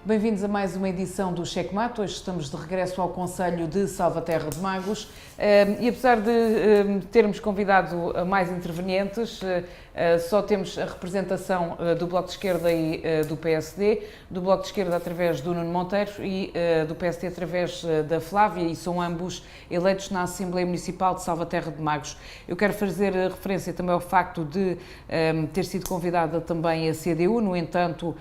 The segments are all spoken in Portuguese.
Bem-vindos a mais uma edição do Checkmate. Hoje estamos de regresso ao Conselho de Salvaterra de Magos e apesar de termos convidado mais intervenientes, só temos a representação do Bloco de Esquerda e do PSD, do Bloco de Esquerda através do Nuno Monteiro e do PSD através da Flávia, e são ambos eleitos na Assembleia Municipal de Salvaterra de Magos. Eu quero fazer referência também ao facto de ter sido convidada também a CDU, no entanto,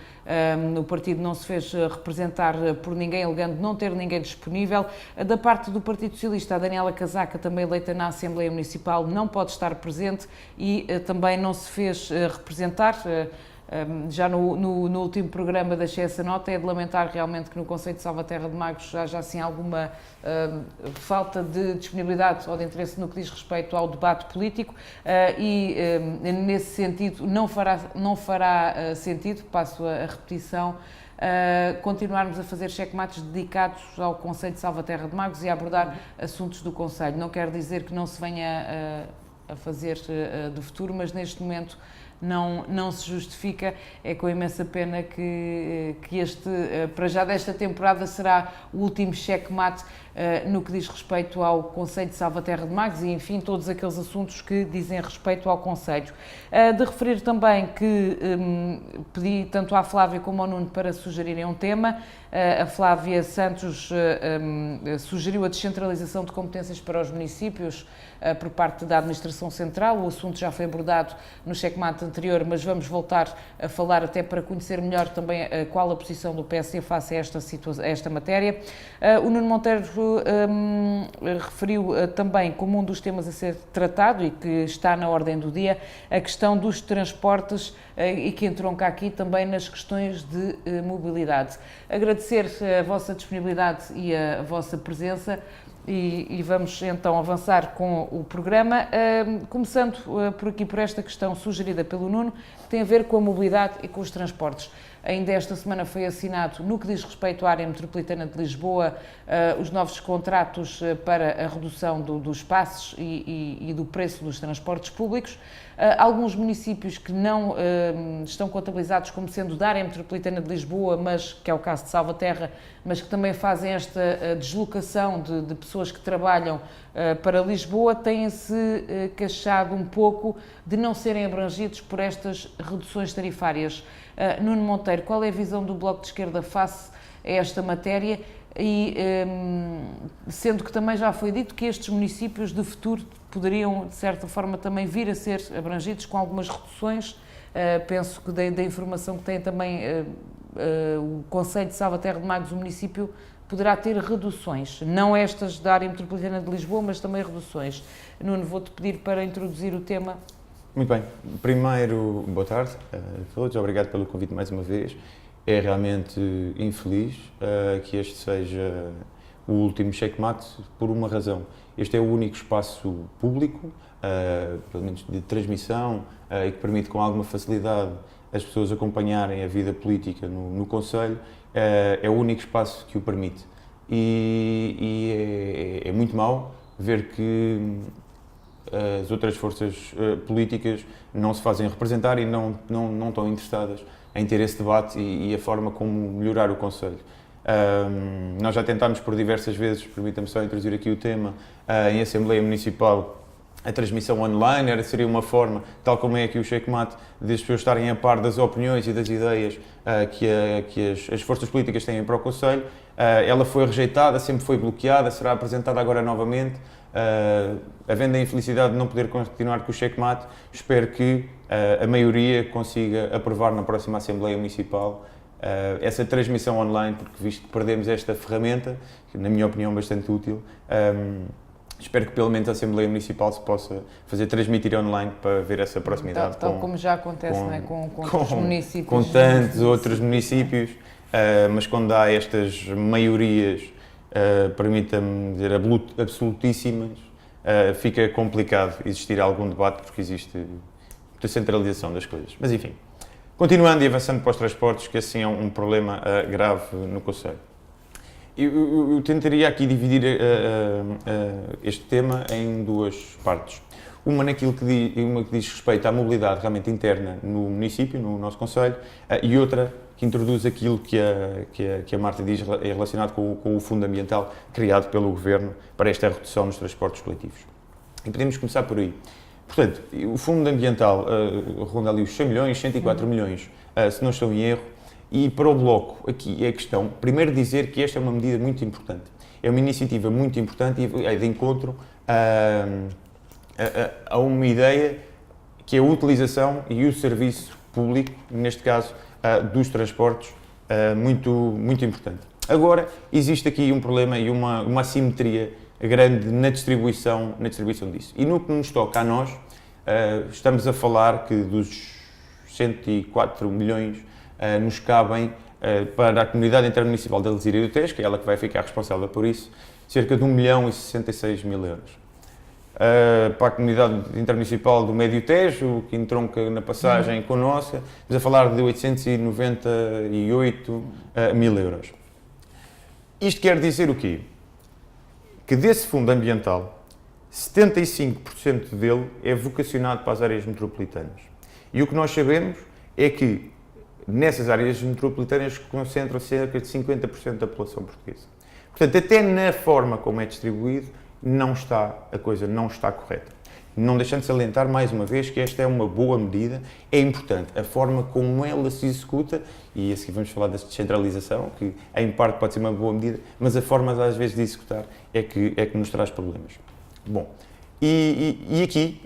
o partido não se fez representar por ninguém, alegando não ter ninguém disponível. Da parte do Partido Socialista, a Daniela Casaca, também eleita na Assembleia Municipal, não pode estar presente e também não se fez representar. Já no último programa deixei essa nota. É de lamentar realmente que no Conselho de Salvaterra de Magos haja assim alguma falta de disponibilidade ou de interesse no que diz respeito ao debate político e nesse sentido não fará sentido, passo a repetição, continuarmos a fazer checkmates dedicados ao Conselho de Salvaterra de Magos e a abordar assuntos do Conselho. Não quer dizer que não se venha a fazer do futuro, mas neste momento não se justifica. É com imensa pena que este, para já desta temporada, será o último checkmate no que diz respeito ao Conselho de Salvaterra de Magos e, enfim, todos aqueles assuntos que dizem respeito ao Conselho. De referir também que pedi tanto à Flávia como ao Nuno para sugerirem um tema. A Flávia Santos sugeriu a descentralização de competências para os municípios por parte da Administração Central. O assunto já foi abordado no checkmate anterior, mas vamos voltar a falar até para conhecer melhor também qual a posição do PSD face a esta matéria. O Nuno Monteiro referiu também como um dos temas a ser tratado e que está na ordem do dia a questão dos transportes e que entronca aqui também nas questões de mobilidade. Agradecer a vossa disponibilidade e a vossa presença e vamos então avançar com o programa, começando por aqui, por esta questão sugerida pelo Nuno, que tem a ver com a mobilidade e com os transportes. Ainda esta semana foi assinado, no que diz respeito à área metropolitana de Lisboa, os novos contratos para a redução dos passes e do preço dos transportes públicos. Alguns municípios que não estão contabilizados como sendo da área metropolitana de Lisboa, mas que é o caso de Salvaterra, mas que também fazem esta deslocação de pessoas que trabalham para Lisboa, têm-se queixado um pouco de não serem abrangidos por estas reduções tarifárias. Nuno Monteiro, qual é a visão do Bloco de Esquerda face a esta matéria? E sendo que também já foi dito que estes municípios de futuro poderiam, de certa forma, também vir a ser abrangidos com algumas reduções. Penso que da informação que tem também o Conselho de Salvaterra de Magos, o município poderá ter reduções, não estas da área metropolitana de Lisboa, mas também reduções. Nuno, vou-te pedir para introduzir o tema. Muito bem. Primeiro, boa tarde a todos, obrigado pelo convite mais uma vez. É realmente infeliz que este seja o último checkmate por uma razão. Este é o único espaço público, pelo menos de transmissão, e que permite com alguma facilidade as pessoas acompanharem a vida política no Conselho. É o único espaço que o permite. E é muito mau ver que as outras forças políticas não se fazem representar e não estão interessadas em ter esse debate e a forma como melhorar o Conselho. Nós já tentámos por diversas vezes, permita-me só introduzir aqui o tema, em Assembleia Municipal, a transmissão online seria uma forma, tal como é aqui o checkmate, de as pessoas estarem a par das opiniões e das ideias que as forças políticas têm para o Conselho. Ela foi rejeitada, sempre foi bloqueada, será apresentada agora novamente. Havendo a infelicidade de não poder continuar com o checkmate, espero que a maioria consiga aprovar na próxima Assembleia Municipal essa transmissão online, porque visto que perdemos esta ferramenta, que na minha opinião é bastante útil, espero que pelo menos a Assembleia Municipal se possa fazer transmitir online para ver essa proximidade. Tal como já acontece com outros municípios. Com tantos outros municípios, mas quando há estas maiorias, permita-me dizer, absolutíssimas, fica complicado existir algum debate porque existe muita centralização das coisas. Mas enfim, continuando e avançando para os transportes, que assim é um problema grave no Conselho. Eu tentaria aqui dividir este tema em duas partes. uma que diz respeito à mobilidade realmente interna no município, no nosso concelho, e outra que introduz aquilo que a Marta diz é relacionado com o Fundo Ambiental criado pelo Governo para esta redução nos transportes coletivos. E podemos começar por aí. Portanto, o Fundo Ambiental ronda ali os 100 milhões, 104 milhões, se não estou em erro, e para o Bloco aqui é a questão, primeiro dizer que esta é uma medida muito importante. É uma iniciativa muito importante e é de encontro a uma ideia que é a utilização e o serviço público, neste caso, dos transportes, muito importante. Agora, existe aqui um problema e uma assimetria grande na distribuição disso. E no que nos toca a nós, estamos a falar que dos 104 milhões nos cabem para a Comunidade Intermunicipal da Alzira e do Tejo, que é ela que vai ficar responsável por isso, cerca de 1.066.000 euros. Para a Comunidade Intermunicipal do Médio Tejo, que entronca na passagem connosco, estamos a falar de 898.000 euros. Isto quer dizer o quê? Que desse fundo ambiental, 75% dele é vocacionado para as áreas metropolitanas. E o que nós sabemos é que nessas áreas metropolitanas concentram cerca de 50% da população portuguesa. Portanto, até na forma como é distribuído, a coisa não está correta. Não deixando de salientar mais uma vez que esta é uma boa medida, é importante a forma como ela se executa, e a seguir vamos falar da descentralização, que em parte pode ser uma boa medida, mas a forma às vezes de executar é que nos traz problemas. Bom, e aqui,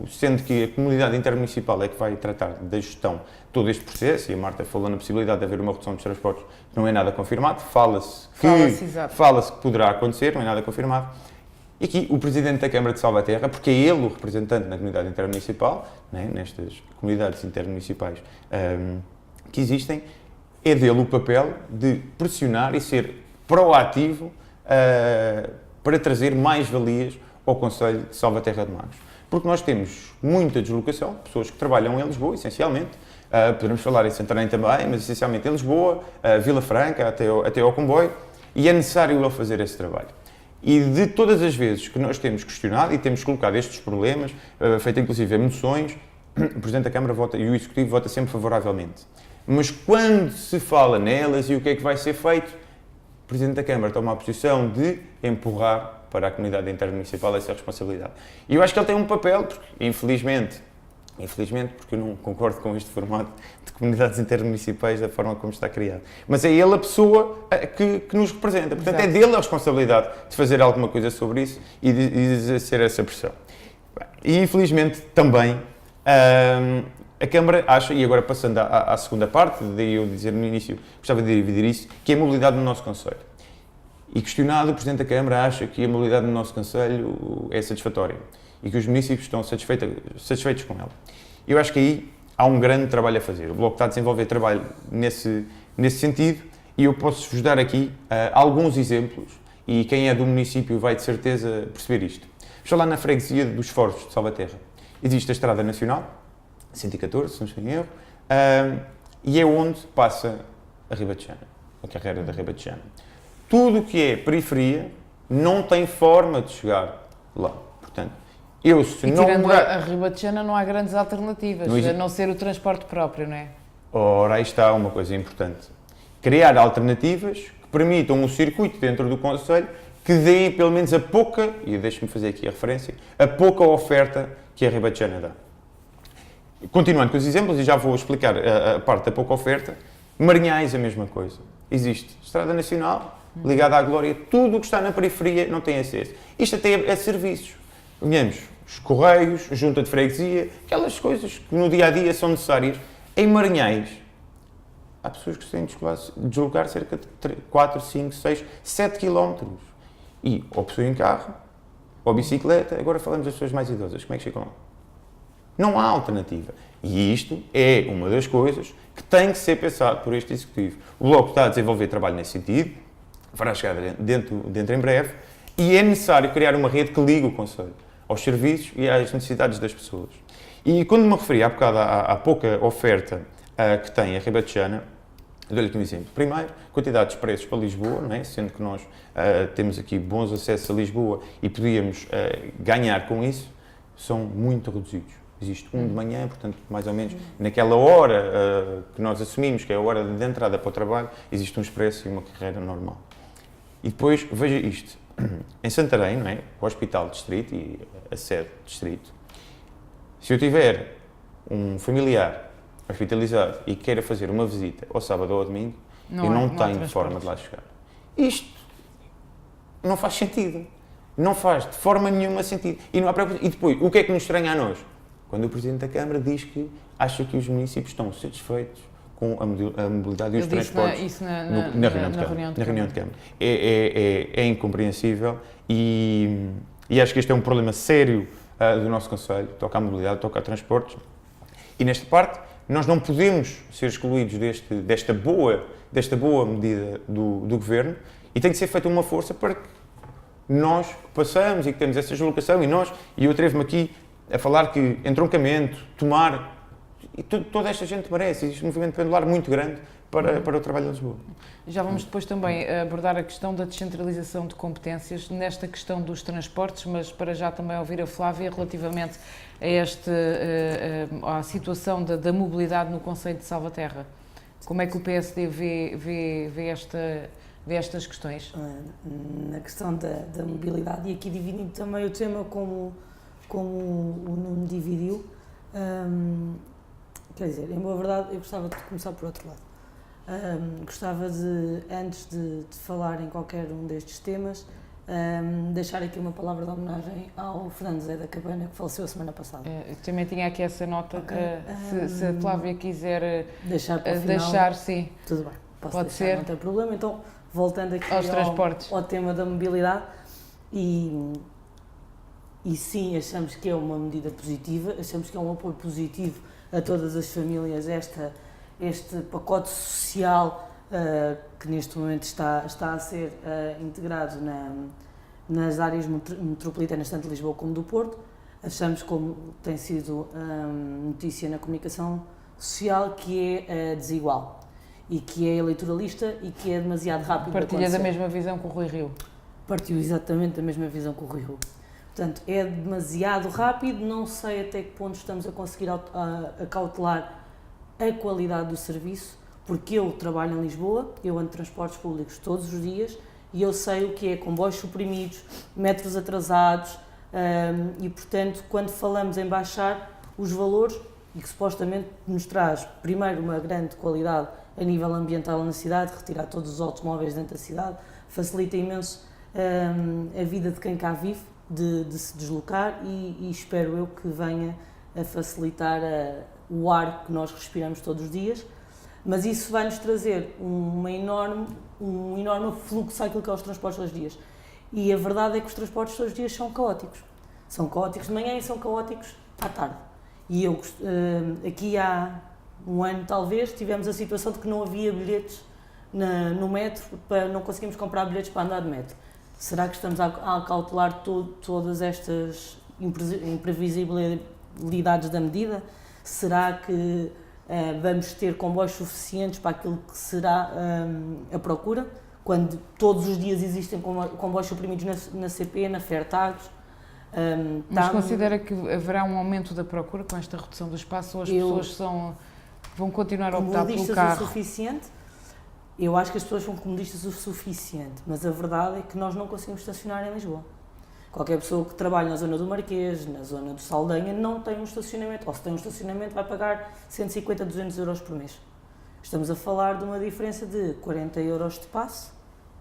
sendo que a comunidade intermunicipal é que vai tratar da gestão de todo este processo, e a Marta falou na possibilidade de haver uma redução dos transportes, que não é nada confirmado, fala-se que poderá acontecer, não é nada confirmado. E aqui o Presidente da Câmara de Salvaterra, porque é ele o representante na comunidade intermunicipal, né, nestas comunidades intermunicipais que existem, é dele o papel de pressionar e ser proativo para trazer mais valias ao Concelho de Salvaterra de Magos. Porque nós temos muita deslocação, pessoas que trabalham em Lisboa, essencialmente, podemos falar em Santarém também, mas essencialmente em Lisboa, Vila Franca, até ao comboio, e é necessário ele fazer esse trabalho. E de todas as vezes que nós temos questionado e temos colocado estes problemas, feito inclusive moções, o Presidente da Câmara vota e o Executivo vota sempre favoravelmente. Mas quando se fala nelas e o que é que vai ser feito, o Presidente da Câmara toma a posição de empurrar para a comunidade intermunicipal essa responsabilidade. E eu acho que ele tem um papel, porque infelizmente, porque eu não concordo com este formato de comunidades intermunicipais da forma como está criado. Mas é ele a pessoa que nos representa. Portanto, é dele a responsabilidade de fazer alguma coisa sobre isso e de exercer essa pressão. E infelizmente também a Câmara acha, e agora passando à segunda parte, daí eu dizer no início, gostava de dividir isso, que é a mobilidade no nosso concelho. E questionado, o Presidente da Câmara acha que a mobilidade no nosso concelho é satisfatória e que os municípios estão satisfeitos com ela. Eu acho que aí há um grande trabalho a fazer. O Bloco está a desenvolver trabalho nesse sentido e eu posso-vos dar aqui alguns exemplos e quem é do município vai de certeza perceber isto. Vamos falar na freguesia dos Forjos de Salvaterra. Existe a Estrada Nacional, 114, se não estou em erro, e é onde passa a Ribatejana, a carreira da Ribatejana. Tudo o que é periferia não tem forma de chegar lá. Portanto, tirando a Ribatejana não há grandes alternativas, a não ser o transporte próprio, não é? Ora, aí está uma coisa importante. Criar alternativas que permitam um circuito dentro do concelho que dê pelo menos a pouca, e deixe-me fazer aqui a referência, a pouca oferta que a Ribatejana dá. Continuando com os exemplos, e já vou explicar a parte da pouca oferta, Marinhais a mesma coisa. Existe Estrada Nacional, ligada à Glória, tudo o que está na periferia não tem acesso. Isto até é serviços. Venhamos, os correios, junta de freguesia, aquelas coisas que no dia-a-dia são necessárias. Em Marinhais, há pessoas que se têm de deslocar cerca de 4, 5, 6, 7 km. E ou pessoa em carro, ou bicicleta, agora falamos das pessoas mais idosas, como é que chegam lá? Não há alternativa. E isto é uma das coisas que tem que ser pensado por este Executivo. O Bloco está a desenvolver trabalho nesse sentido, fará chegar dentro em breve, e é necessário criar uma rede que ligue o concelho aos serviços e às necessidades das pessoas. E quando me referi há bocado à pouca oferta que tem a Ribatejana, dou-lhe aqui um exemplo. Primeiro, quantidade de preços para Lisboa, não é? Sendo que nós temos aqui bons acessos a Lisboa e podíamos ganhar com isso. são muito reduzidos. Existe um de manhã, portanto, mais ou menos, naquela hora que nós assumimos, que é a hora de entrada para o trabalho, existe um expresso e uma carreira normal. E depois, veja isto, em Santarém, não é? O Hospital Distrito e a sede Distrito, se eu tiver um familiar hospitalizado e queira fazer uma visita ao sábado ou ao domingo, eu não tenho forma de lá chegar. Isto não faz sentido. Não faz de forma nenhuma sentido. E não há preocupação. E depois, o que é que nos estranha a nós? Quando o Presidente da Câmara diz que acha que os municípios estão satisfeitos com a mobilidade e os transportes isso na reunião de Câmara. É incompreensível e acho que este é um problema sério do nosso Conselho, toca à mobilidade, toca a transportes. E nesta parte, nós não podemos ser excluídos desta boa medida do Governo e tem que ser feita uma força para que nós que passamos e que temos essa deslocação e eu atrevo-me aqui a falar que entroncamento, tomar, e toda esta gente merece, existe um movimento pendular muito grande para o trabalho em Lisboa. Já vamos depois também abordar a questão da descentralização de competências nesta questão dos transportes, mas para já também ouvir a Flávia relativamente a à situação da mobilidade no concelho de Salvaterra. Como é que o PSD vê estas questões? Na questão da mobilidade, e aqui dividindo também o tema como o Nuno dividiu, quer dizer, em boa verdade, eu gostava de começar por outro lado. Gostava de, antes de falar em qualquer um destes temas, deixar aqui uma palavra de homenagem ao Fernando Zé da Cabana, que faleceu a semana passada. Também tinha aqui essa nota, okay. Se a Flávia quiser deixar para o final, sim. Tudo bem, pode ser. Não tem problema. Então, voltando aqui ao tema da mobilidade, e sim, achamos que é uma medida positiva, achamos que é um apoio positivo a todas as famílias, este pacote social que neste momento está a ser integrado nas áreas metropolitanas, tanto de Lisboa como do Porto. Achamos, como tem sido notícia na comunicação social, que é desigual e que é eleitoralista e que é demasiado rápido. Partilha da mesma visão com o Rui Rio. Partiu exatamente da mesma visão com o Rui Rio. Portanto, é demasiado rápido, não sei até que ponto estamos a conseguir acautelar a qualidade do serviço, porque eu trabalho em Lisboa, eu ando de transportes públicos todos os dias e eu sei o que é comboios suprimidos, metros atrasados e, portanto, quando falamos em baixar os valores, e que supostamente nos traz, primeiro, uma grande qualidade a nível ambiental na cidade, retirar todos os automóveis dentro da cidade, facilita imenso a vida de quem cá vive, de se deslocar e espero eu que venha a facilitar o ar que nós respiramos todos os dias, mas isso vai-nos trazer um enorme fluxo àquilo que é os transportes todos os dias. E a verdade é que os transportes todos os dias são caóticos. São caóticos de manhã e são caóticos à tarde. E eu, aqui há um ano talvez, tivemos a situação de que não havia bilhetes no metro, não conseguimos comprar bilhetes para andar de metro. Será que estamos a cautelar todas estas imprevisibilidades da medida? Será que vamos ter comboios suficientes para aquilo que será a procura? Quando todos os dias existem comboios suprimidos na CP, na Fertagos. Mas considera que haverá um aumento da procura com esta redução do espaço ou as pessoas vão continuar a optar pelo carro? O suficiente? Eu acho que as pessoas são comodistas o suficiente, mas a verdade é que nós não conseguimos estacionar em Lisboa. Qualquer pessoa que trabalha na zona do Marquês, na zona do Saldanha, não tem um estacionamento, ou se tem um estacionamento vai pagar 150 a 200 euros por mês. Estamos a falar de uma diferença de 40 euros de passe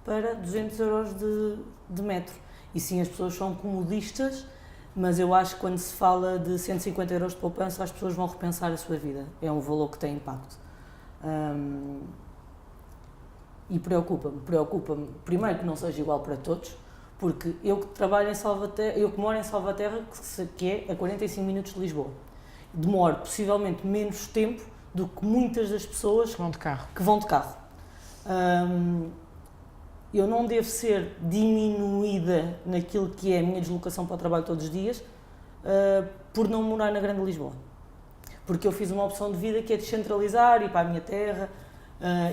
para 200 euros de metro. E sim, as pessoas são comodistas, mas eu acho que quando se fala de 150 euros de poupança, as pessoas vão repensar a sua vida. É um valor que tem impacto. E preocupa-me, primeiro que não seja igual para todos, porque eu que trabalho em Salvaterra, eu que moro em Salvaterra, que é a 45 minutos de Lisboa, demoro possivelmente menos tempo do que muitas das pessoas que vão de carro. Eu não devo ser diminuída naquilo que é a minha deslocação para o trabalho todos os dias por não morar na Grande Lisboa. Porque eu fiz uma opção de vida que é descentralizar, ir para a minha terra,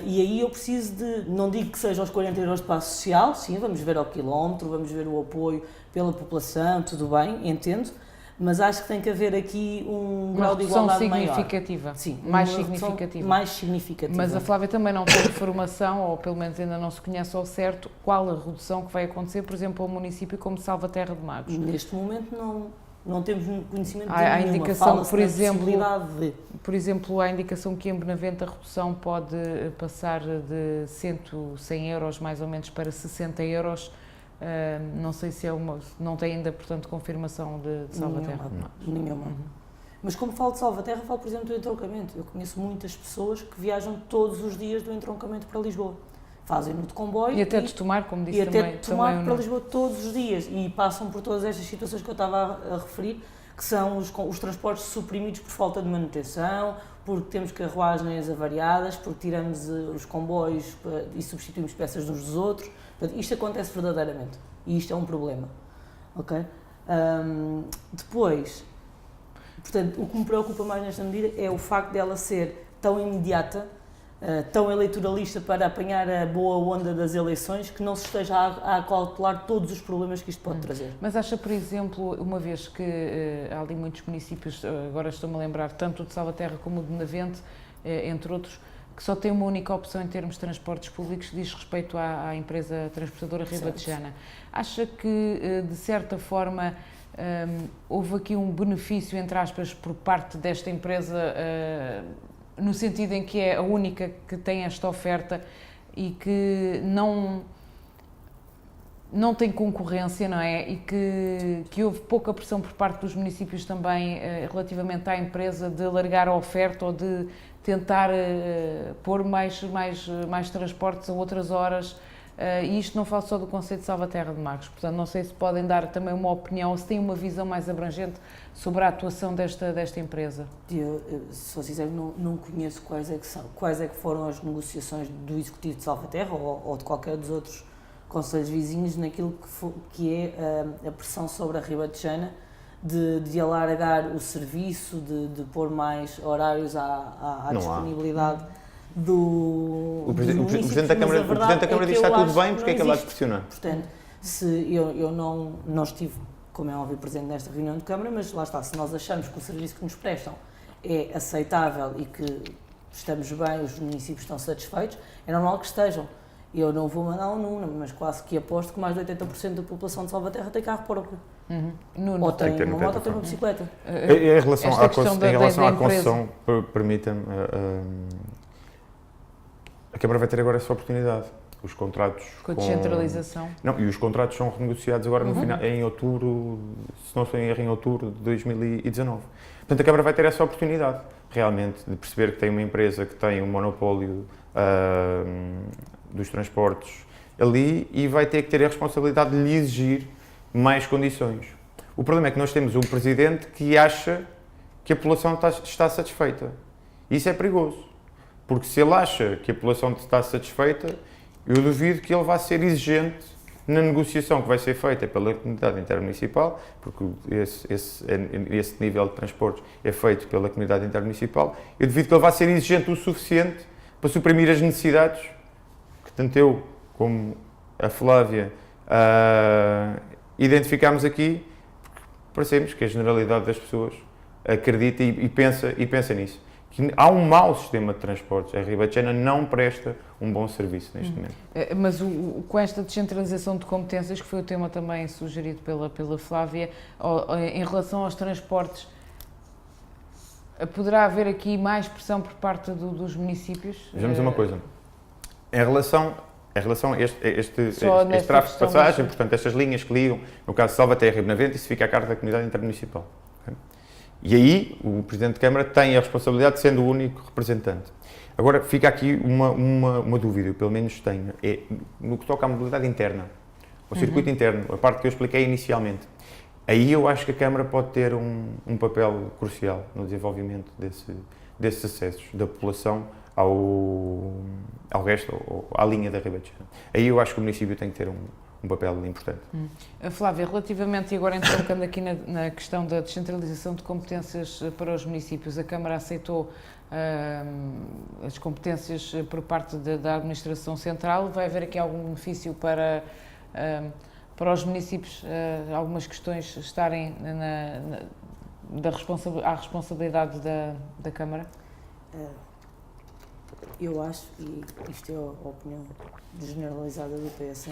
e aí eu preciso de, não digo que seja aos 40 euros de passo social, sim, vamos ver ao quilómetro, vamos ver o apoio pela população, tudo bem, entendo, mas acho que tem que haver aqui um Uma grau de redução igualdade maior. significativa. Sim, Mais uma redução significativa. mais significativa. Mas a Flávia também não tem informação, ou pelo menos ainda não se conhece ao certo, qual a redução que vai acontecer, por exemplo, a um município como Salvaterra de Magos. Neste momento não temos conhecimento de Há a nenhuma. indicação, Fala-se por na exemplo, possibilidade de... Por exemplo, há a indicação que em Benavente a redução pode passar de 100 euros mais ou menos para 60 euros. Não sei se não tem ainda, portanto, confirmação de Salvaterra. Nenhuma. Mas como falo de Salvaterra, falo, por exemplo, do entroncamento. Eu conheço muitas pessoas que viajam todos os dias do entroncamento para Lisboa. Fazem-no de comboio. E até de Tomar, como disse e também. até de Tomar também para Lisboa todos os dias. E passam por todas estas situações que eu estava a referir, que são os transportes suprimidos por falta de manutenção, porque temos carruagens avariadas, porque tiramos os comboios e substituímos peças uns dos outros. Portanto, isto acontece verdadeiramente. E isto é um problema. Ok? Depois, portanto, o que me preocupa mais nesta medida é o facto dela ser tão imediata, tão eleitoralista para apanhar a boa onda das eleições, que não se esteja a calcular todos os problemas que isto pode trazer. Mas acha, por exemplo, uma vez que há ali muitos municípios, agora estou-me a lembrar, tanto o de Salvaterra como o de Benavente, entre outros, que só tem uma única opção em termos de transportes públicos, diz respeito à empresa transportadora ribatejana. Acha que, de certa forma, houve aqui um benefício, entre aspas, por parte desta empresa, no sentido em que é a única que tem esta oferta e que não tem concorrência, não é? E que houve pouca pressão por parte dos municípios também relativamente à empresa de alargar a oferta ou de tentar pôr mais transportes a outras horas. E isto não falo só do conceito de Salvaterra de Magos, portanto não sei se podem dar também uma opinião ou se têm uma visão mais abrangente sobre a atuação desta empresa. Eu, se for sincero, não conheço quais é que foram as negociações do Executivo de Salvaterra ou de qualquer dos outros concelhos vizinhos naquilo que é a pressão sobre a ribatejana de alargar o serviço, de pôr mais horários à disponibilidade o Presidente da Câmara diz que está tudo bem, porque é que ele há de pressionar? Portanto, se eu não estive, como é óbvio, presente nesta reunião de Câmara, mas lá está, se nós achamos que o serviço que nos prestam é aceitável e que estamos bem, os municípios estão satisfeitos, é normal que estejam. Eu não vou mandar um número, mas quase que aposto que mais de 80% da população de Salvaterra tem carro próprio. Ou tem uma moto ou tem uma bicicleta. Em relação à concessão, permita-me, a Câmara vai ter agora essa oportunidade. Os contratos com a descentralização. Não, e os contratos são renegociados agora no final, em outubro, se não estou em erro, em outubro de 2019. Portanto, a Câmara vai ter essa oportunidade, realmente, de perceber que tem uma empresa que tem um monopólio dos transportes ali e vai ter que ter a responsabilidade de lhe exigir mais condições. O problema é que nós temos um Presidente que acha que a população está satisfeita. Isso é perigoso. Porque se ele acha que a população está satisfeita, eu duvido que ele vá ser exigente na negociação que vai ser feita pela comunidade intermunicipal, porque esse nível de transportes é feito pela comunidade intermunicipal, eu duvido que ele vá ser exigente o suficiente para suprimir as necessidades que tanto eu como a Flávia identificámos aqui, porque parecemos que a generalidade das pessoas acredita e pensa nisso. Que há um mau sistema de transportes. A ribatejana não presta um bom serviço neste momento. Mas com esta descentralização de competências, que foi o tema também sugerido pela Flávia, em relação aos transportes, poderá haver aqui mais pressão por parte dos municípios? Vejamos uma coisa. Em relação a este tráfego de passagem, portanto, estas linhas que ligam, no caso de Salvaterra e Benavente, isso fica a cargo da comunidade intermunicipal. Okay? E aí, o Presidente de Câmara tem a responsabilidade de sendo o único representante. Agora, fica aqui uma dúvida, eu pelo menos tenho, é no que toca à mobilidade interna, ao circuito interno, a parte que eu expliquei inicialmente. Aí eu acho que a Câmara pode ter um papel crucial no desenvolvimento desses acessos da população ao resto, à linha da ribatejana. Aí eu acho que o município tem que ter um papel importante. Flávia, relativamente, e agora entrando aqui na questão da descentralização de competências para os municípios, a Câmara aceitou as competências por parte da Administração Central. Vai haver aqui algum benefício para os municípios, algumas questões estarem à responsabilidade da Câmara? Eu acho, e isto é a opinião generalizada do PS,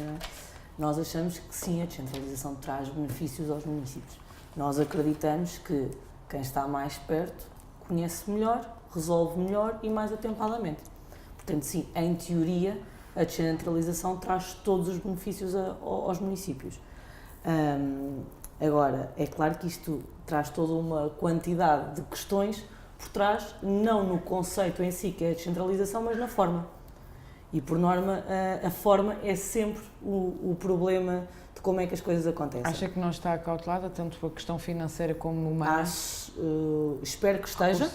nós achamos que sim, a descentralização traz benefícios aos municípios. Nós acreditamos que quem está mais perto conhece melhor, resolve melhor e mais atempadamente. Portanto, sim, em teoria, a descentralização traz todos os benefícios aos municípios. Agora, é claro que isto traz toda uma quantidade de questões por trás, não no conceito em si, que é a descentralização, mas na forma. E, por norma, a forma é sempre o problema de como é que as coisas acontecem. Acha que não está acautelada, tanto a questão financeira como humana? Espero que esteja.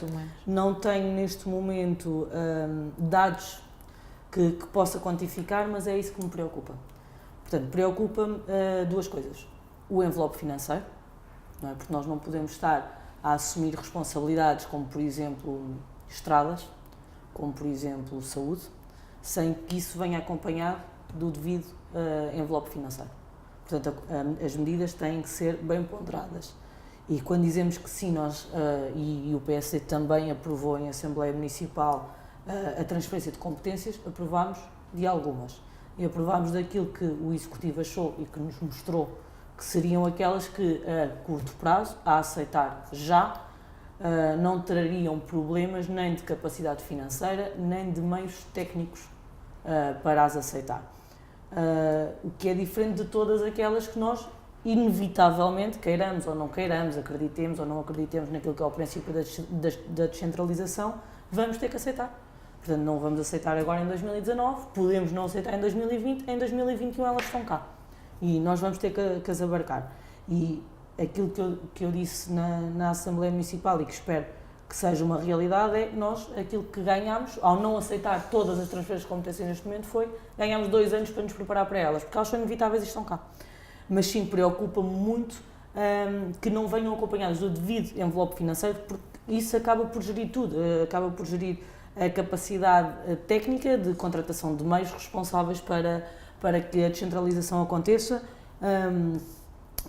Não tenho, neste momento, dados que possa quantificar, mas é isso que me preocupa. Portanto, preocupa-me duas coisas. O envelope financeiro, não é? Porque nós não podemos estar a assumir responsabilidades como, por exemplo, estradas, como, por exemplo, saúde, sem que isso venha acompanhado do devido envelope financeiro. Portanto, as medidas têm que ser bem ponderadas. E quando dizemos que sim, nós, e o PSD também aprovou em Assembleia Municipal a transferência de competências, aprovámos de algumas. E aprovámos daquilo que o Executivo achou e que nos mostrou que seriam aquelas que, a curto prazo, a aceitar já, não trariam problemas nem de capacidade financeira, nem de meios técnicos para as aceitar. O que é diferente de todas aquelas que nós, inevitavelmente, queiramos ou não queiramos, acreditemos ou não acreditemos naquilo que é o princípio da descentralização, vamos ter que aceitar. Portanto, não vamos aceitar agora em 2019, podemos não aceitar em 2020, em 2021 elas estão cá. E nós vamos ter que as abarcar. E aquilo que eu disse na Assembleia Municipal e que espero que seja uma realidade é nós, aquilo que ganhámos, ao não aceitar todas as transferências de competências neste momento, ganhámos 2 anos para nos preparar para elas, porque elas são inevitáveis e estão cá. Mas sim, preocupa-me muito que não venham acompanhadas do devido envelope financeiro, porque isso acaba por gerir tudo, acaba por gerir a capacidade técnica de contratação de meios responsáveis para que a descentralização aconteça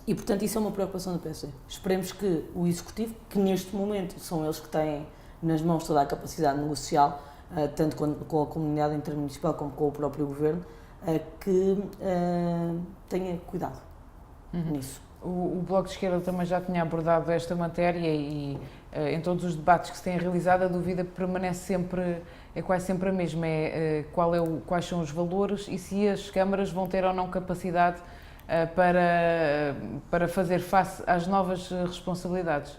e, portanto, isso é uma preocupação do PSD. Esperemos que o Executivo, que neste momento são eles que têm nas mãos toda a capacidade negocial, tanto com a comunidade intermunicipal como com o próprio Governo, que tenha cuidado nisso. O Bloco de Esquerda também já tinha abordado esta matéria e em todos os debates que se têm realizado a dúvida permanece sempre, é quase sempre a mesma, quais são os valores e se as câmaras vão ter ou não capacidade para fazer face às novas responsabilidades.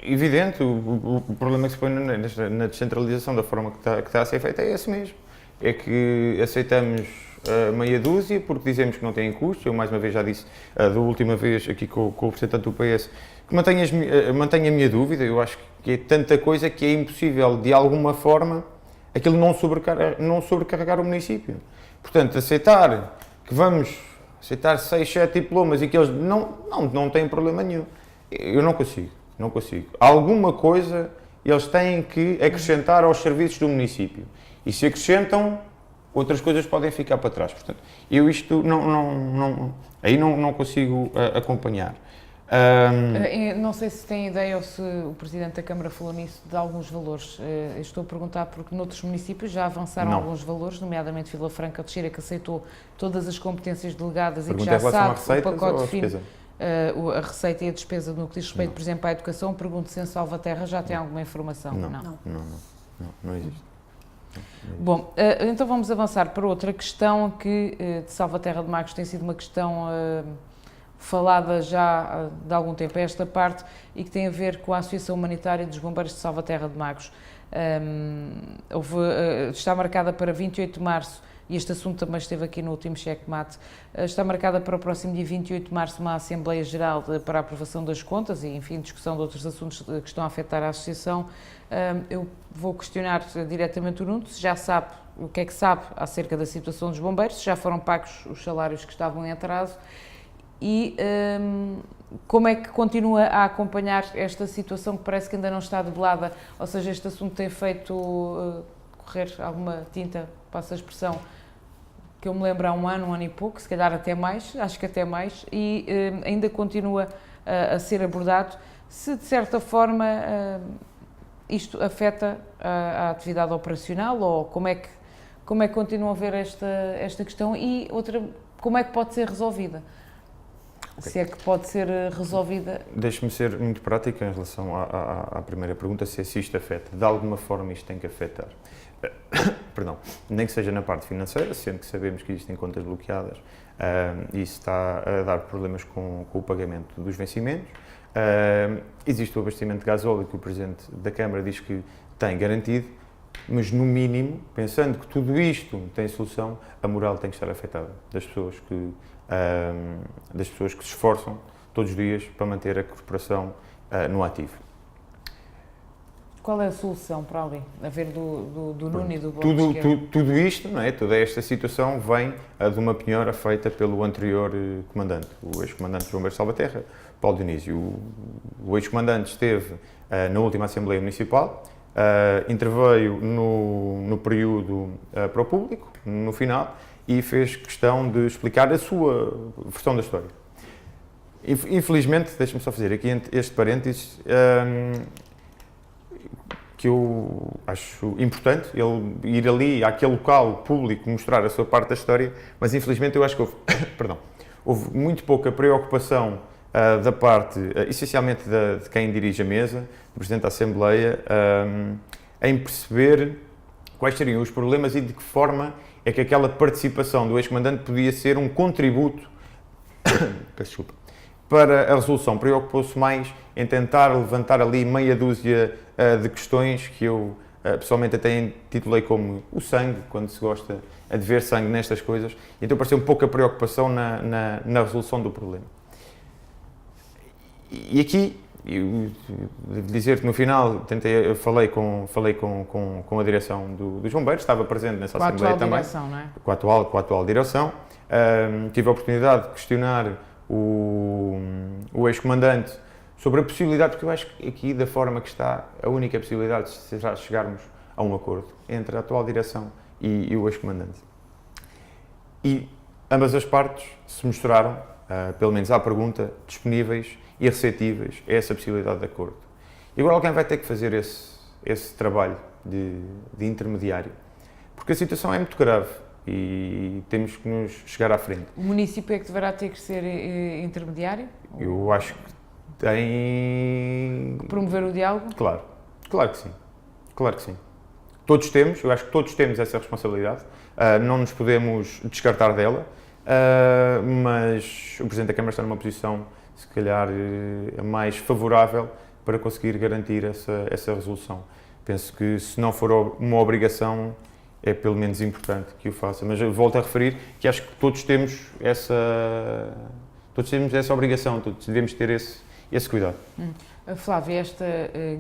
Evidente, o problema que se põe na descentralização da forma que está a ser feita é esse mesmo. É que aceitamos meia dúzia porque dizemos que não têm custos. Eu mais uma vez já disse, da última vez aqui com o representante do PS, que mantenho a minha dúvida. Eu acho que é tanta coisa que é impossível, de alguma forma, aquilo não sobrecarregar o município. Portanto, aceitar que vamos aceitar 6, 7 diplomas e que eles não têm problema nenhum. Eu não consigo. Alguma coisa eles têm que acrescentar aos serviços do município. E se acrescentam, outras coisas podem ficar para trás. Portanto, eu isto não consigo acompanhar. Não sei se tem ideia ou se o Presidente da Câmara falou nisso, de alguns valores. Estou a perguntar porque noutros municípios já avançaram alguns valores, nomeadamente Vila Franca de Xira, que aceitou todas as competências delegadas e que já sabe o pacote fino, a receita e a despesa no que diz respeito, por exemplo, à educação. Pergunto se em Salvaterra já tem alguma informação. Não existe. Bom, então vamos avançar para outra questão que de Salvaterra de Magos tem sido uma questão falada já de algum tempo a esta parte e que tem a ver com a Associação Humanitária dos Bombeiros de Salvaterra de Magos. Está marcada para 28 de março, e este assunto também esteve aqui no último checkmate, está marcada para o próximo dia 28 de março uma Assembleia Geral para a aprovação das contas e, enfim, discussão de outros assuntos que estão a afetar a Associação. Eu vou questionar diretamente o Nuno, se já sabe o que é que sabe acerca da situação dos bombeiros, se já foram pagos os salários que estavam em atraso e como é que continua a acompanhar esta situação que parece que ainda não está debelada, ou seja, este assunto tem feito correr alguma tinta, passa a expressão, que eu me lembro há um ano e pouco, se calhar até mais, acho que até mais, e ainda continua a ser abordado. se de certa forma isto afeta a atividade operacional ou como é que continuam a ver esta questão e outra, como é que pode ser resolvida? Okay. Se é que pode ser resolvida? Deixe-me ser muito prático em relação à primeira pergunta, se isto afeta. De alguma forma isto tem que afetar. Perdão, nem que seja na parte financeira, sendo que sabemos que existem contas bloqueadas e isso está a dar problemas com o pagamento dos vencimentos. Existe o abastecimento de gasóleo que o Presidente da Câmara diz que tem garantido, mas no mínimo, pensando que tudo isto tem solução, a moral tem que estar afetada das pessoas que se esforçam todos os dias para manter a corporação no ativo. Qual é a solução para ali, a ver do Nuno e do Bloco Tudo isto, não é? Toda esta situação vem de uma penhora feita pelo anterior comandante, o ex-comandante dos Bombeiros de Salvaterra, Paulo Dionísio. O ex-comandante esteve na última Assembleia Municipal, interveio no período para o público, no final, e fez questão de explicar a sua versão da história. Infelizmente, deixa-me só fazer aqui este parênteses, que eu acho importante, ele ir ali àquele local público mostrar a sua parte da história, mas infelizmente eu acho que houve muito pouca preocupação da parte, essencialmente de quem dirige a mesa, do Presidente da Assembleia, em perceber quais seriam os problemas e de que forma é que aquela participação do ex-comandante podia ser um contributo para a resolução. Preocupou-se mais em tentar levantar ali meia dúzia de questões que eu pessoalmente até intitulei como o sangue, quando se gosta de ver sangue nestas coisas, então pareceu pouca preocupação na resolução do problema. E aqui, eu devo dizer que no final falei com a direção dos Bombeiros, estava presente nessa Assembleia também. Direção, não é? Com a atual direção. Tive a oportunidade de questionar o ex-comandante sobre a possibilidade, porque eu acho que aqui, da forma que está, a única possibilidade será chegarmos a um acordo entre a atual direção e o ex-comandante. E ambas as partes se mostraram, pelo menos à pergunta, disponíveis e receptíveis a essa possibilidade de acordo. E agora alguém vai ter que fazer esse trabalho de intermediário, porque a situação é muito grave e temos que nos chegar à frente. O município é que deverá ter que ser intermediário? Eu acho que tem... Promover o diálogo? Claro que sim. Claro que sim. Eu acho que todos temos essa responsabilidade, não nos podemos descartar dela, mas o Presidente da Câmara está numa posição, se calhar, mais favorável para conseguir garantir essa resolução. Penso que, se não for uma obrigação, é pelo menos importante que o faça. Mas eu volto a referir que acho que todos temos essa obrigação, todos devemos ter esse cuidado. Flávia, esta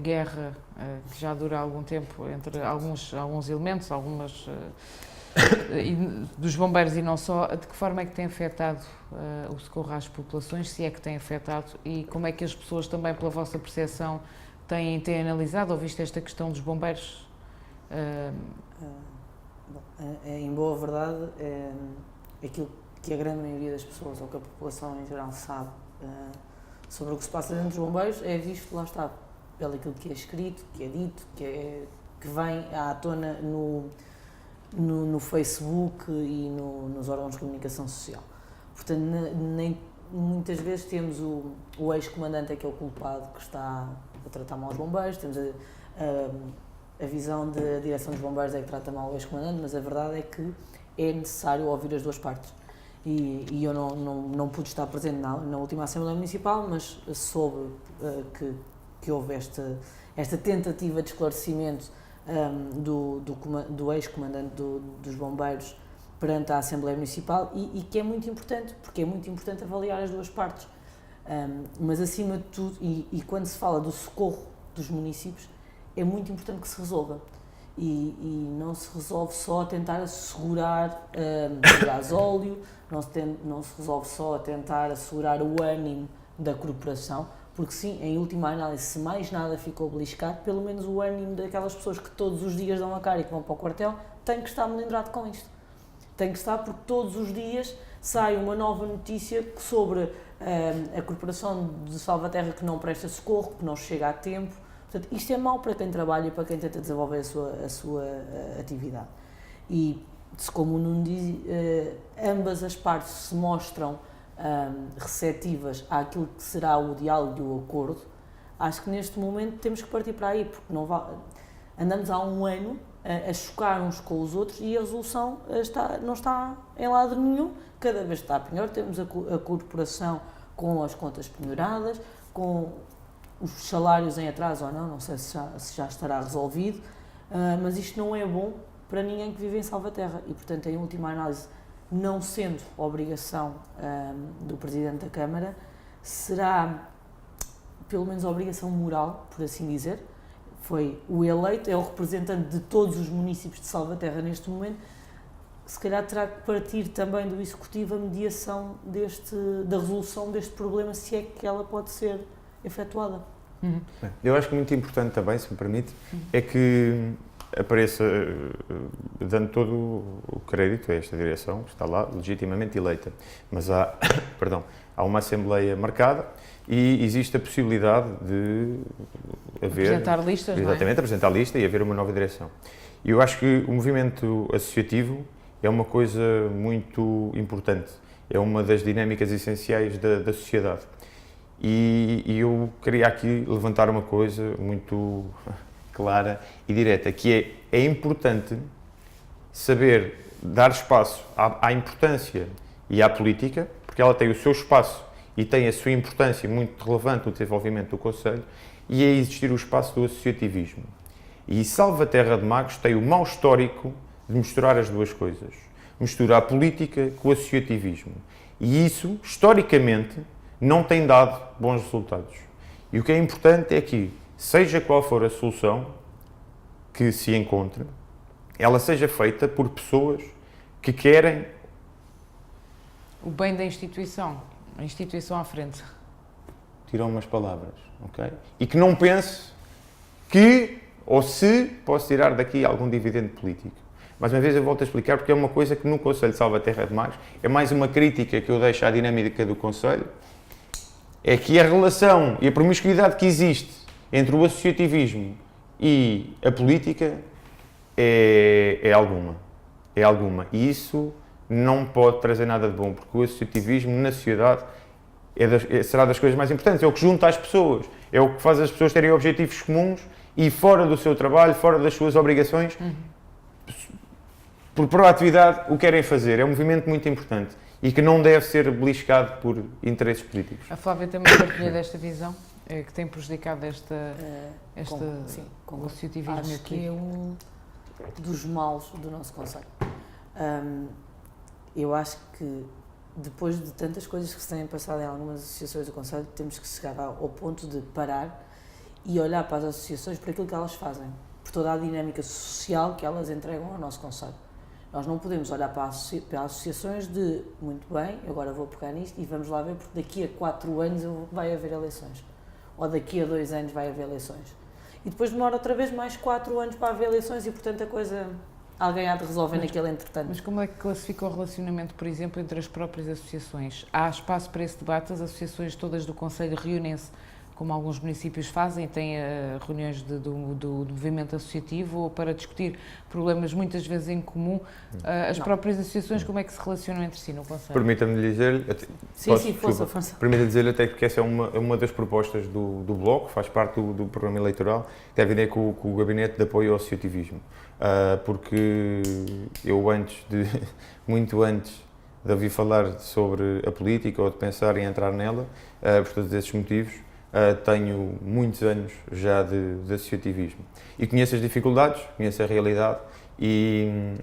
guerra que já dura algum tempo entre alguns elementos, dos bombeiros e não só, de que forma é que tem afetado o socorro às populações, se é que tem afetado, e como é que as pessoas também, pela vossa percepção, têm analisado ou visto esta questão dos bombeiros? Em boa verdade, aquilo que a grande maioria das pessoas, ou que a população em geral sabe sobre o que se passa dentro dos bombeiros, é visto, lá está, pelo aquilo que é escrito, que é dito, que vem à tona no Facebook e nos órgãos de comunicação social. Portanto, muitas vezes temos o ex-comandante é que é o culpado, que está a tratar mal os bombeiros, temos a visão da direção dos bombeiros é que trata mal o ex-comandante, mas a verdade é que é necessário ouvir as duas partes. E eu não pude estar presente na última Assembleia Municipal, mas soube que houve esta tentativa de esclarecimento do ex-comandante dos bombeiros perante a Assembleia Municipal e que é muito importante, porque é muito importante avaliar as duas partes. Mas acima de tudo, e quando se fala do socorro dos municípios, é muito importante que se resolva. E não se resolve só a tentar assegurar o gasóleo, não se resolve só a tentar assegurar o ânimo da corporação, porque sim, em última análise, se mais nada ficou beliscado, pelo menos o ânimo daquelas pessoas que todos os dias dão a cara e que vão para o quartel, tem que estar melindrado com isto. Tem que estar, porque todos os dias sai uma nova notícia sobre a Corporação de Salvaterra que não presta socorro, que não chega a tempo. Portanto, isto é mau para quem trabalha e para quem tenta desenvolver a sua atividade. E, como o Nuno diz, ambas as partes se mostram receptivas àquilo que será o diálogo e o acordo. Acho que neste momento temos que partir para aí, porque andamos há um ano a chocar uns com os outros e a resolução não está em lado nenhum, cada vez está pior. Temos a corporação com as contas penhoradas, com os salários em atraso ou não sei se já estará resolvido, mas isto não é bom para ninguém que vive em Salvaterra e, portanto, em última análise, não sendo obrigação do Presidente da Câmara, será pelo menos obrigação moral, por assim dizer. Foi o eleito, é o representante de todos os municípios de Salvaterra neste momento, se calhar terá que partir também do Executivo a mediação da resolução deste problema, se é que ela pode ser efetuada. Eu acho que muito importante também, se me permite, é que apareça, dando todo o crédito a esta direção, que está lá legitimamente eleita, mas há uma Assembleia marcada e existe a possibilidade de haver... Apresentar listas, exatamente, não é? apresentar lista e haver uma nova direção. E eu acho que o movimento associativo é uma coisa muito importante, é uma das dinâmicas essenciais da sociedade. E eu queria aqui levantar uma coisa muito clara e direta, que é importante saber dar espaço à importância e à política, porque ela tem o seu espaço e tem a sua importância muito relevante no desenvolvimento do Conselho, e é existir o espaço do associativismo. E Salvaterra de Magos tem o mau histórico de misturar as duas coisas. Mistura a política com o associativismo. E isso, historicamente, não tem dado bons resultados. E o que é importante é que, seja qual for a solução que se encontre, ela seja feita por pessoas que querem O bem da instituição, a instituição à frente. Tiram umas palavras, ok? E que não pense que, ou se, posso tirar daqui algum dividendo político. Mais uma vez eu volto a explicar, porque é uma coisa que no Conselho de Salvaterra de Magos, é mais uma crítica que eu deixo à dinâmica do Conselho, é que a relação e a promiscuidade que existe entre o associativismo e a política é alguma. É alguma. E isso não pode trazer nada de bom, porque o associativismo na sociedade será das coisas mais importantes. É o que junta as pessoas, é o que faz as pessoas terem objetivos comuns e fora do seu trabalho, fora das suas obrigações, por proatividade, o querem fazer. É um movimento muito importante e que não deve ser beliscado por interesses políticos. A Flávia também partilha desta visão, que tem prejudicado o associativismo acho aqui. Que é um dos males do nosso Conselho. Eu acho que depois de tantas coisas que se têm passado em algumas associações do Conselho, temos que chegar ao ponto de parar e olhar para as associações por aquilo que elas fazem, por toda a dinâmica social que elas entregam ao nosso Conselho. Nós não podemos olhar para as associações de, muito bem, agora vou pegar nisto e vamos lá ver, porque daqui a 4 anos vai haver eleições. Ou daqui a 2 anos vai haver eleições. E depois demora outra vez mais 4 anos para haver eleições e, portanto, a coisa alguém há de resolver naquele entretanto. Mas como é que classifica o relacionamento, por exemplo, entre as próprias associações? Há espaço para esse debate? As associações todas do Conselho reúnem-se, como alguns municípios fazem, têm reuniões do movimento associativo ou para discutir problemas muitas vezes em comum. As próprias associações, como é que se relacionam entre si no Conselho? Permita-me dizer-lhe... Força. Permita-me dizer-lhe até que essa é uma das propostas do Bloco, faz parte do programa eleitoral, que tem a ver com o Gabinete de Apoio ao Associativismo. Porque eu muito antes de ouvir falar sobre a política ou de pensar em entrar nela, por todos esses motivos, tenho muitos anos já de associativismo e conheço as dificuldades, conheço a realidade e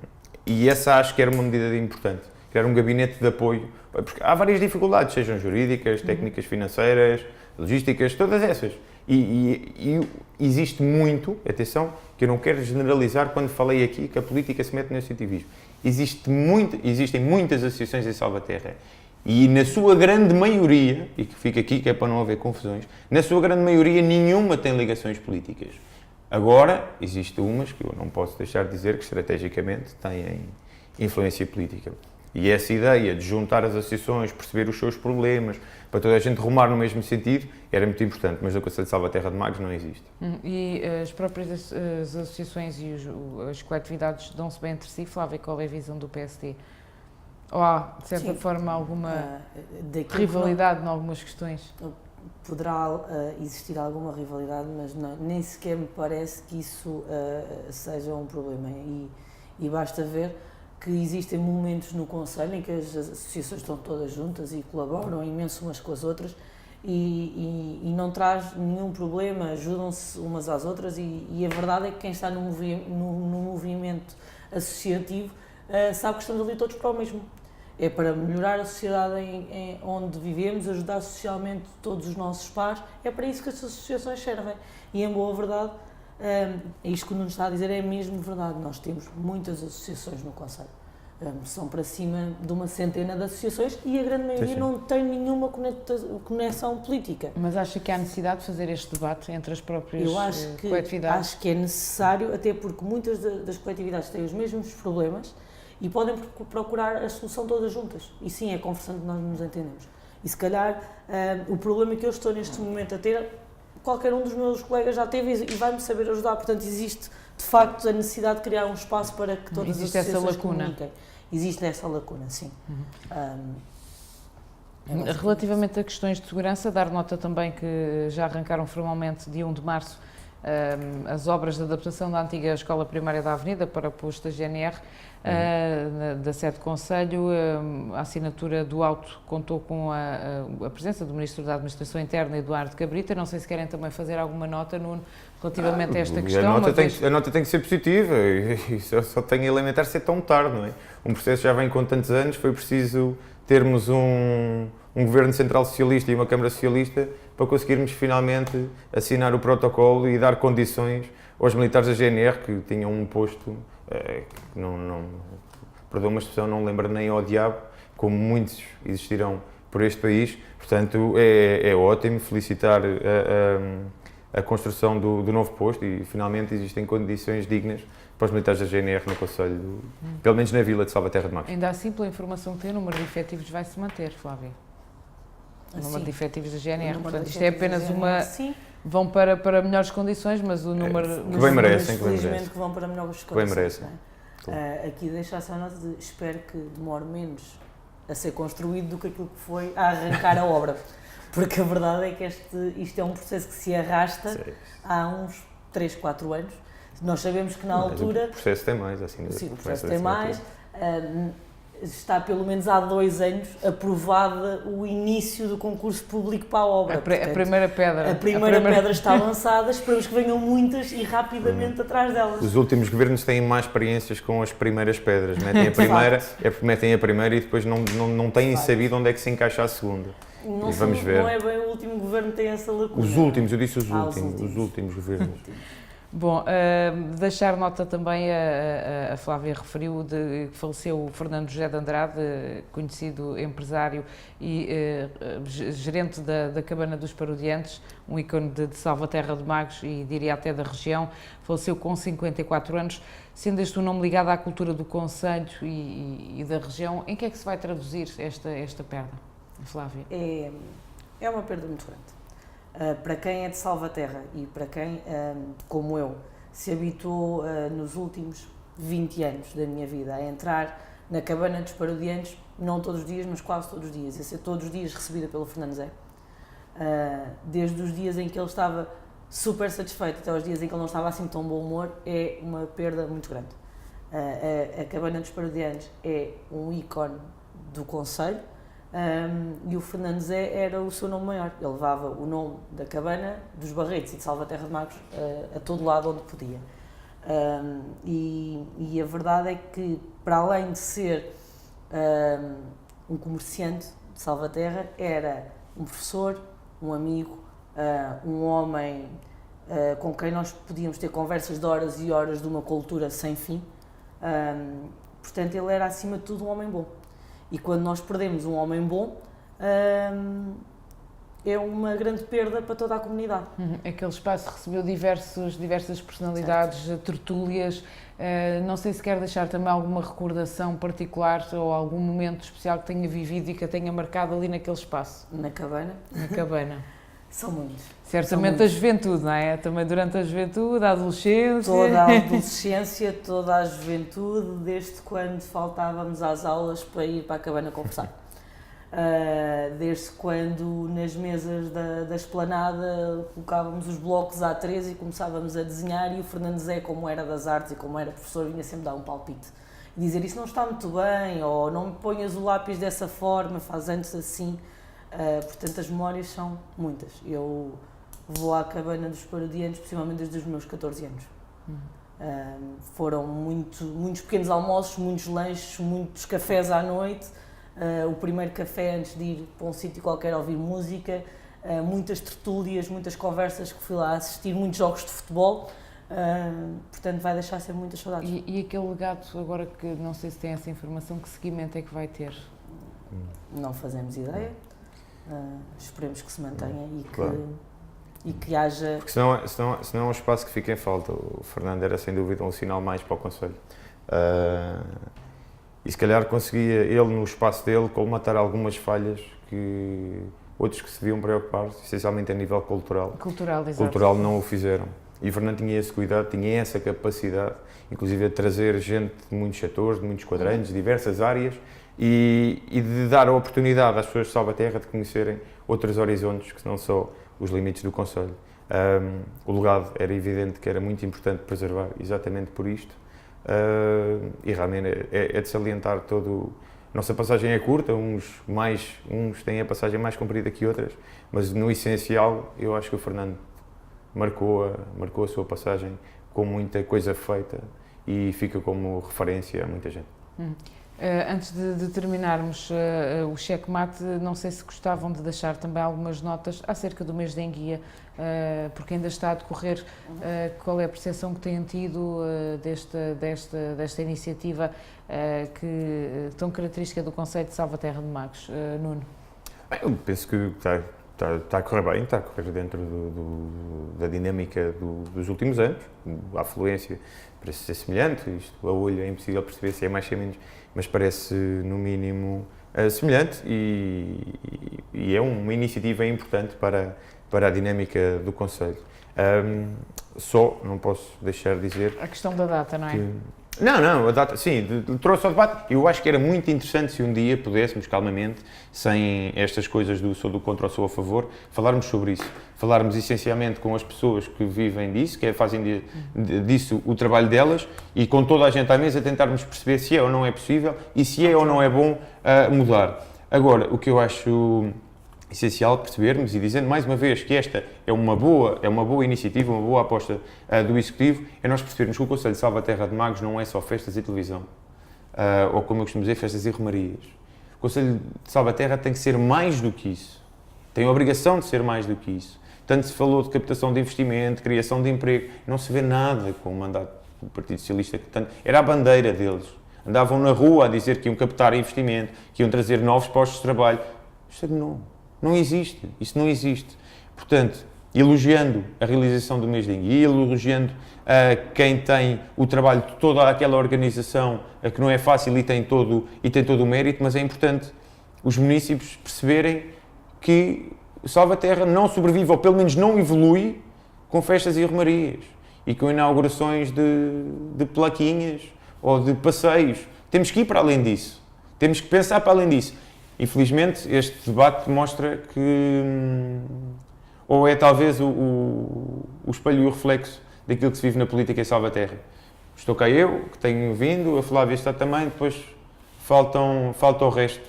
essa acho que era uma medida importante, criar um gabinete de apoio, porque há várias dificuldades, sejam jurídicas, técnicas financeiras, logísticas, todas essas. E existe muito, atenção, que eu não quero generalizar quando falei aqui que a política se mete no associativismo. Existem muitas associações em Salvaterra e na sua grande maioria, e que fica aqui que é para não haver confusões, na sua grande maioria nenhuma tem ligações políticas. Agora, existem umas que eu não posso deixar de dizer que estrategicamente têm influência política. E essa ideia de juntar as associações, perceber os seus problemas, para toda a gente rumar no mesmo sentido, era muito importante, mas no Conselho de Salvaterra de Magos não existe. E as próprias as associações e as coletividades dão-se bem entre si, Flávia, qual é a visão do PSD? Ou há, de certa forma, alguma rivalidade em algumas questões? Poderá existir alguma rivalidade, mas nem sequer me parece que isso seja um problema. E basta ver que existem momentos no Conselho em que as associações estão todas juntas e colaboram imenso umas com as outras e não traz nenhum problema, ajudam-se umas às outras e a verdade é que quem está no movimento associativo sabe que estamos ali todos para o mesmo. É para melhorar a sociedade onde vivemos, ajudar socialmente todos os nossos pares, é para isso que as associações servem. E em boa verdade, isto que o Nuno está a dizer é mesmo verdade, nós temos muitas associações no Conselho. São para cima de uma centena de associações e a grande maioria não tem nenhuma conexão política. Mas acha que há necessidade de fazer este debate entre as próprias coletividades? Acho que é necessário, até porque muitas das coletividades têm os mesmos problemas e podem procurar a solução todas juntas. E sim, é conversando que nós nos entendemos. E se calhar o problema que eu estou neste momento a ter, qualquer um dos meus colegas já teve e vai-me saber ajudar. Portanto, existe de facto a necessidade de criar um espaço para que todas as associações comuniquem. Existe essa lacuna, sim. Relativamente a questões de segurança, dar nota também que já arrancaram formalmente, dia 1 de março, as obras de adaptação da antiga Escola Primária da Avenida para o posto da GNR, da sede do Conselho. A assinatura do auto contou com a presença do Ministro da Administração Interna, Eduardo Cabrita. Não sei se querem também fazer alguma nota, Nuno, relativamente a esta questão. A nota tem que ser positiva e só tem a lamentar ser tão tarde, não é? Um processo já vem com tantos anos, foi preciso termos um governo central socialista e uma Câmara socialista para conseguirmos finalmente assinar o protocolo e dar condições aos militares da GNR que tinham um posto que perdão uma expressão, não lembra nem ao diabo, como muitos existirão por este país. Portanto, é ótimo felicitar a construção do novo posto e finalmente existem condições dignas para os militares da GNR no Conselho, pelo menos na vila de Salvaterra de Magos. Ainda assim, pela informação que tem, o número de efetivos vai se manter, Flávia. O número de efetivos da GNR. Portanto, isto é apenas uma... Sim. Vão para melhores condições, mas o número... Que bem merecem, felizmente que vão para melhores condições. Que bem merecem. Aqui deixa só a nota de espero que demore menos a ser construído do que aquilo que foi a arrancar a obra. Porque a verdade é que isto é um processo que se arrasta há uns 3, 4 anos. Nós sabemos que na altura... O processo tem mais, assim. Sim, o processo tem mais. Está pelo menos há 2 anos aprovada o início do concurso público para a obra. Portanto, a primeira pedra. A primeira pedra está lançada, esperamos que venham muitas e rapidamente atrás delas. Os últimos governos têm mais experiências com as primeiras pedras. Metem a primeira, porque metem a primeira e depois não têm sabido onde é que se encaixa a segunda. Não, vamos ver. Não é bem o último governo que tem essa lacuna. Os últimos, eu disse os últimos governos. Bom, deixar nota também, a Flávia referiu, de que faleceu o Fernando José de Andrade, conhecido empresário e gerente da Cabana dos Parodiantes, um ícone de Salvaterra de Magos e diria até da região. Faleceu com 54 anos, sendo este um nome ligado à cultura do concelho e da região. Em que é que se vai traduzir esta perda, Flávia? É uma perda muito grande. Para quem é de Salvaterra e para quem, como eu, se habituou nos últimos 20 anos da minha vida a entrar na Cabana dos Parodiantes, não todos os dias, mas quase todos os dias, a ser todos os dias recebida pelo Fernando Zé. Desde os dias em que ele estava super satisfeito até os dias em que ele não estava assim tão bom humor, é uma perda muito grande. A Cabana dos Parodiantes é um ícone do concelho. E o Fernando Zé era o seu nome maior. Ele levava o nome da Cabana, dos Barretos e de Salvaterra de Magos a todo lado onde podia. E a verdade é que, para além de ser um comerciante de Salvaterra, era um professor, um amigo, um homem com quem nós podíamos ter conversas de horas e horas de uma cultura sem fim. Portanto, ele era, acima de tudo, um homem bom. E quando nós perdemos um homem bom, é uma grande perda para toda a comunidade. Aquele espaço recebeu diversas personalidades, tertúlias, Não sei se quer deixar também alguma recordação particular ou algum momento especial que tenha vivido e que a tenha marcado ali naquele espaço. Na cabana? Na cabana. São muitos. Certamente a juventude, não é? Também durante a juventude, a adolescência. Toda a adolescência, toda a juventude, desde quando faltávamos às aulas para ir para a cabana conversar. Desde quando nas mesas da esplanada colocávamos os blocos A3 e começávamos a desenhar, e o Fernando Zé, como era das artes e como era professor, vinha sempre dar um palpite e dizer: isso não está muito bem, ou não me ponhas o lápis dessa forma, faz antes assim. Portanto, as memórias são muitas. Eu vou à cabana dos Parodianos, principalmente desde os meus 14 anos. Foram muitos pequenos almoços, muitos lanches, muitos cafés à noite. O primeiro café antes de ir para um sítio qualquer a ouvir música, muitas tertúlias, muitas conversas que fui lá assistir, muitos jogos de futebol. Portanto, vai deixar sempre muitas saudades. E aquele legado, agora que não sei se tem essa informação, que seguimento é que vai ter? Não fazemos ideia. Esperemos que se mantenha Claro. e que haja... Porque senão é um espaço que fica em falta. O Fernando era sem dúvida um sinal mais para o Conselho. E se calhar conseguia ele, no espaço dele, colmatar algumas falhas que outros que se deviam preocupar, essencialmente a nível cultural. Cultural não o fizeram. E o Fernando tinha esse cuidado, tinha essa capacidade, inclusive de trazer gente de muitos setores, de muitos quadrantes, de diversas áreas, e de dar a oportunidade às pessoas de Salvaterra de conhecerem outros horizontes que não só os limites do Conselho. O legado era evidente que era muito importante preservar, exatamente por isto, e realmente é de salientar todo. Nossa passagem é curta, uns têm a passagem mais comprida que outras, mas no essencial eu acho que o Fernando marcou a sua passagem com muita coisa feita e fica como referência a muita gente. Antes de terminarmos o checkmate, não sei se gostavam de deixar também algumas notas acerca do mês de enguia, porque ainda está a decorrer. Qual é a percepção que têm tido desta iniciativa tão característica do Concelho de Salvaterra de Magos? Nuno? Eu penso que está a correr bem, está a correr dentro da dinâmica dos últimos anos. A afluência parece ser semelhante, isto a olho é impossível perceber se é mais ou menos, mas parece no mínimo semelhante e é uma iniciativa importante para a dinâmica do Concelho. Só não posso deixar de dizer... A questão da data, não é? Não, a data, sim, trouxe ao debate. Eu acho que era muito interessante se um dia pudéssemos, calmamente, sem estas coisas do sou do contra ou sou a favor, falarmos sobre isso. Falarmos essencialmente com as pessoas que vivem disso, que fazem disso o trabalho delas, e com toda a gente à mesa tentarmos perceber se é ou não é possível e se é ou não é bom mudar. Agora, o que eu acho essencial percebermos, e dizendo mais uma vez que esta é uma boa iniciativa, uma boa aposta do Executivo, é nós percebermos que o Concelho de Salvaterra de Magos não é só festas e televisão, ou como eu costumo dizer, festas e romarias. O Concelho de Salvaterra tem que ser mais do que isso, tem a obrigação de ser mais do que isso. Tanto se falou de captação de investimento, criação de emprego, não se vê nada com o mandato do Partido Socialista, era a bandeira deles. Andavam na rua a dizer que iam captar investimento, que iam trazer novos postos de trabalho. Isto não existe, isso não existe. Portanto, elogiando a realização do mês de enguia, elogiando quem tem o trabalho de toda aquela organização, que não é fácil e tem todo o mérito, mas é importante os municípios perceberem que Salvaterra não sobrevive, ou pelo menos não evolui, com festas e romarias e com inaugurações de plaquinhas ou de passeios. Temos que ir para além disso, temos que pensar para além disso. Infelizmente, este debate mostra que ou é talvez o espelho e o reflexo daquilo que se vive na política em Salvaterra. Estou cá eu, que tenho vindo, a Flávia está também, depois falta o resto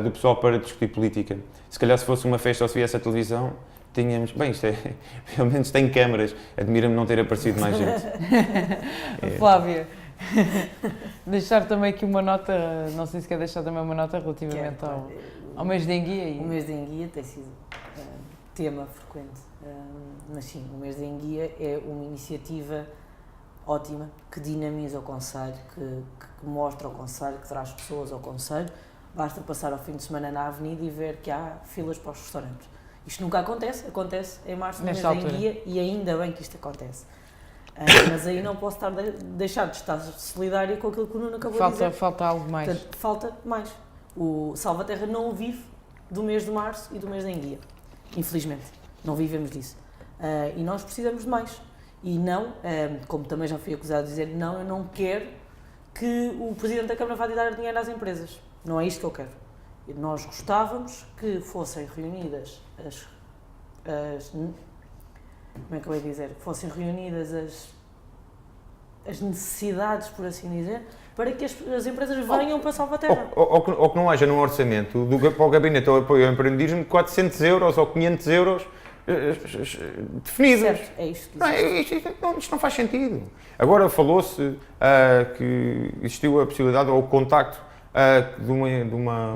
do pessoal para discutir política. Se calhar se fosse uma festa ou se viesse a televisão, tínhamos... Bem, isto é... Pelo menos tem câmaras. Admira-me não ter aparecido mais gente. Flávia, deixar também aqui uma nota, não sei se quer deixar também uma nota relativamente ao mês de enguia. O mês de enguia tem sido tema frequente, mas sim, o mês de enguia é uma iniciativa ótima, que dinamiza o Concelho, que mostra o Concelho, que traz pessoas ao Concelho. Basta passar ao fim de semana na avenida e ver que há filas para os restaurantes. Isto nunca acontece em março, no mês de enguia, e ainda bem que isto acontece. Mas aí não posso deixar de estar solidária com aquilo que o Nuno acabou de dizer. Falta algo mais. Portanto, falta mais. O Salvaterra não vive do mês de março e do mês da enguia. Infelizmente. Não vivemos disso. E nós precisamos de mais. E não, como também já fui acusado de dizer, não, eu não quero que o Presidente da Câmara vá dar dinheiro às empresas. Não é isto que eu quero. Nós gostávamos que fossem reunidas como é que eu ia dizer? Que fossem reunidas as necessidades, por assim dizer, para que as empresas venham para Salvaterra. Ou que não haja num orçamento para o Gabinete ao Apoio ao Empreendedorismo 400 euros ou 500 euros definidos. Certo, é isto que isto não faz sentido. Agora falou-se que existiu a possibilidade ou o contacto de uma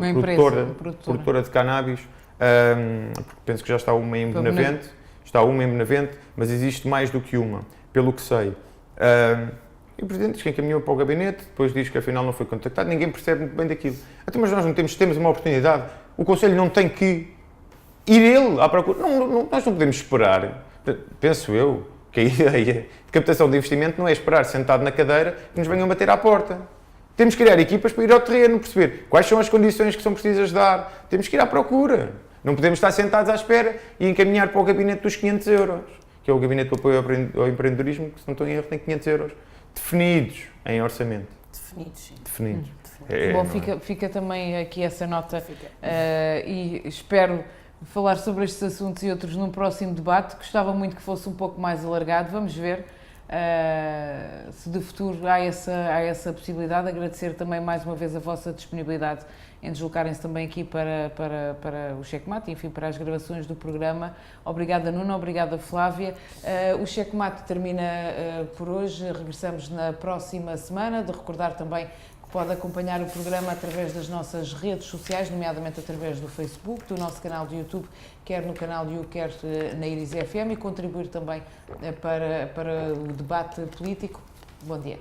produtora de cannabis, porque penso que já está uma em Benavente. Está uma em Benavente, mas existe mais do que uma, pelo que sei. E o Presidente diz que encaminhou para o gabinete, depois diz que afinal não foi contactado, ninguém percebe muito bem daquilo. Até mas nós não temos uma oportunidade, o Conselho não tem que ir ele à procura. Nós não podemos esperar, penso eu, que a ideia de captação de investimento não é esperar sentado na cadeira que nos venham bater à porta. Temos que criar equipas para ir ao terreno, perceber quais são as condições que são precisas dar. Temos que ir à procura. Não podemos estar sentados à espera e encaminhar para o gabinete dos 500 euros, que é o Gabinete de Apoio ao Empreendedorismo, que se não estou em erro tem 500 euros definidos em orçamento. Definidos, sim. Definidos. Bom, fica também aqui essa nota e espero falar sobre estes assuntos e outros num próximo debate. Gostava muito que fosse um pouco mais alargado, vamos ver. Se de futuro há essa possibilidade. Agradecer também mais uma vez a vossa disponibilidade em deslocarem-se também aqui para o Checkmate, enfim, para as gravações do programa. Obrigada, Nuno, obrigada, Flávia. O Checkmate termina por hoje, regressamos na próxima semana. De recordar também que pode acompanhar o programa através das nossas redes sociais, nomeadamente através do Facebook, do nosso canal de YouTube, quer no canal de quer na Iris FM, e contribuir também para o debate político. Bom dia.